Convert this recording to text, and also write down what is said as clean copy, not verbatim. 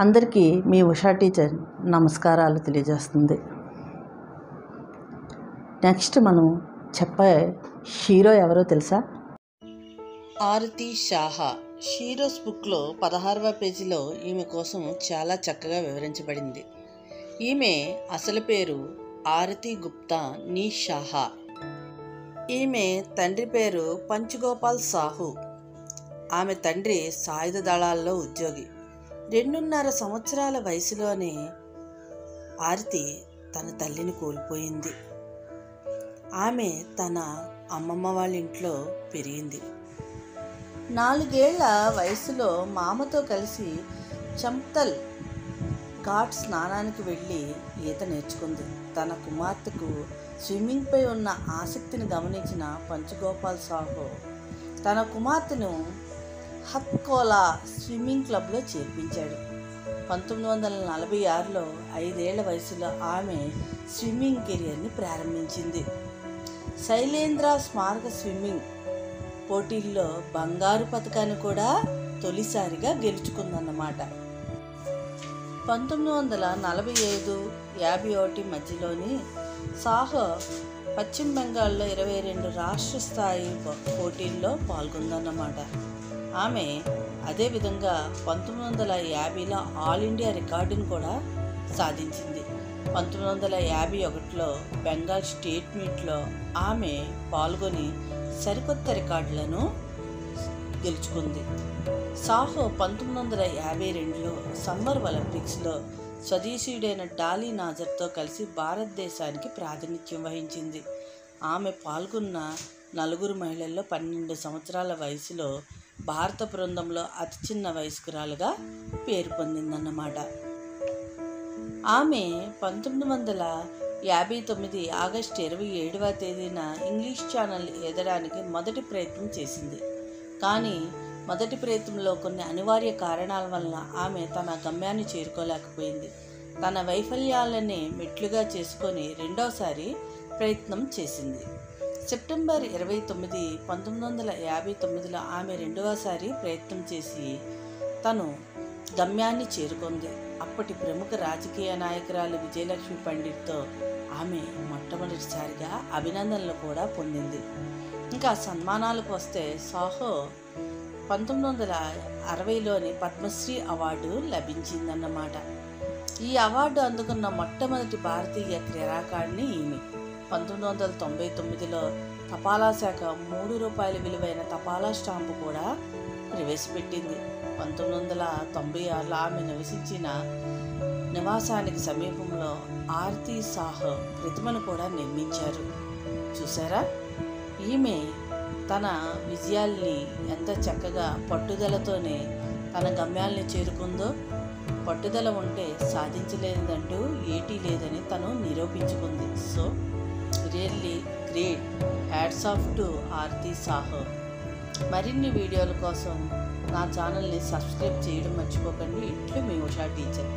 అందరికీ మీ ఉషా టీచర్ నమస్కారాలు తెలియజేస్తుంది. నెక్స్ట్ మనం చెప్పే హీరో ఎవరో తెలుసా? ఆరతి సాహా. హీరోస్ బుక్లో 16వ పేజీలో ఈమె కోసం చాలా చక్కగా వివరించబడింది. ఈమె అసలు పేరు ఆరతి గుప్తా నీ సాహా. ఈమె తండ్రి పేరు పంచగోపాల్ సాహు. ఆమె తండ్రి సాయుధ దళాల్లో ఉద్యోగి. 2.5 సంవత్సరాల వయసులోనే ఆరతి తన తల్లిని కోల్పోయింది. ఆమె తన అమ్మమ్మ వాళ్ళ ఇంట్లో పెరిగింది. 4 ఏళ్ల వయసులో మామతో కలిసి చంప్తల్ ఘాట్ స్నానానికి వెళ్ళి ఈత నేర్చుకుంది. తన కుమార్తెకు స్విమ్మింగ్పై ఉన్న ఆసక్తిని గమనించిన పంచగోపాల్ సాహు తన కుమార్తెను హత్కోలా స్విమ్మింగ్ క్లబ్లో చేర్పించాడు. 1946లో 5 ఏళ్ల వయసులో ఆమె స్విమ్మింగ్ కెరియర్ని ప్రారంభించింది. శైలేంద్ర స్మారక స్విమ్మింగ్ పోటీల్లో బంగారు పతకాన్ని కూడా తొలిసారిగా గెలుచుకుందన్నమాట. 1945-51 మధ్యలోని సాహో పశ్చిమ బెంగాల్లో 22 రాష్ట్ర స్థాయి పోటీల్లో పాల్గొందన్నమాట. ఆమె అదేవిధంగా 1950లో ఆల్ ఇండియా రికార్డును కూడా సాధించింది. 1951లో బెంగాల్ స్టేట్ మీట్లో ఆమె పాల్గొని సరికొత్త రికార్డులను గెలుచుకుంది. సాహో 1952లో సమ్మర్ ఒలింపిక్స్లో స్వదేశీయుడైన డాలీ నాజర్తో కలిసి భారతదేశానికి ప్రాతినిధ్యం వహించింది. ఆమె పాల్గొన్న 4 మహిళల్లో 12 సంవత్సరాల వయసులో భారత బృందంలో అతి చిన్న వయస్కురాలుగా పేరు పొందిందన్నమాట. ఆమె 1959 ఆగస్టు 27వ తేదీన ఇంగ్లీష్ ఛానల్ ఎదడానికి మొదటి ప్రయత్నం చేసింది. కానీ మొదటి ప్రయత్నంలో కొన్ని అనివార్య కారణాల వలన ఆమె తన గమ్యాన్ని చేరుకోలేకపోయింది. తన వైఫల్యాలనే మెట్లుగా చేసుకొని రెండవసారి ప్రయత్నం చేసింది. సెప్టెంబర్ 29, 1959లో ఆమె రెండవసారి ప్రయత్నం చేసి తను గమ్యాన్ని చేరుకుంది. అప్పటి ప్రముఖ రాజకీయ నాయకురాలు విజయలక్ష్మి పండిట్తో ఆమె మొట్టమొదటిసారిగా అభినందనలు కూడా పొందింది. ఇంకా సన్మానాలకు వస్తే సాహో 1960లోని పద్మశ్రీ అవార్డు లభించిందన్నమాట. ఈ అవార్డు అందుకున్న మొట్టమొదటి భారతీయ క్రీడాకారిణి ఈమె. 1999లో తపాలా శాఖ ₹3 విలువైన తపాలా స్టాంపు కూడా ప్రవేశపెట్టింది. 1996లో ఆమె నివసించిన నివాసానికి సమీపంలో ఆరతి సాహు ప్రతిమను కూడా నిర్మించారు. చూసారా, ఈమె తన విజయాల్ని ఎంత చక్కగా పట్టుదలతోనే తన గమ్యాల్ని చేరుకుందో. పట్టుదల ఉంటే సాధించలేదంటూ ఏటీ లేదని తను నిరూపించుకుంది. So really great. Hats off to Aarti Sahu. మరిన్ని వీడియోల కోసం నా ఛానల్ని సబ్స్క్రైబ్ చేయడం మర్చిపోకండి. ఇట్లు మీ ఉషా టీచర్.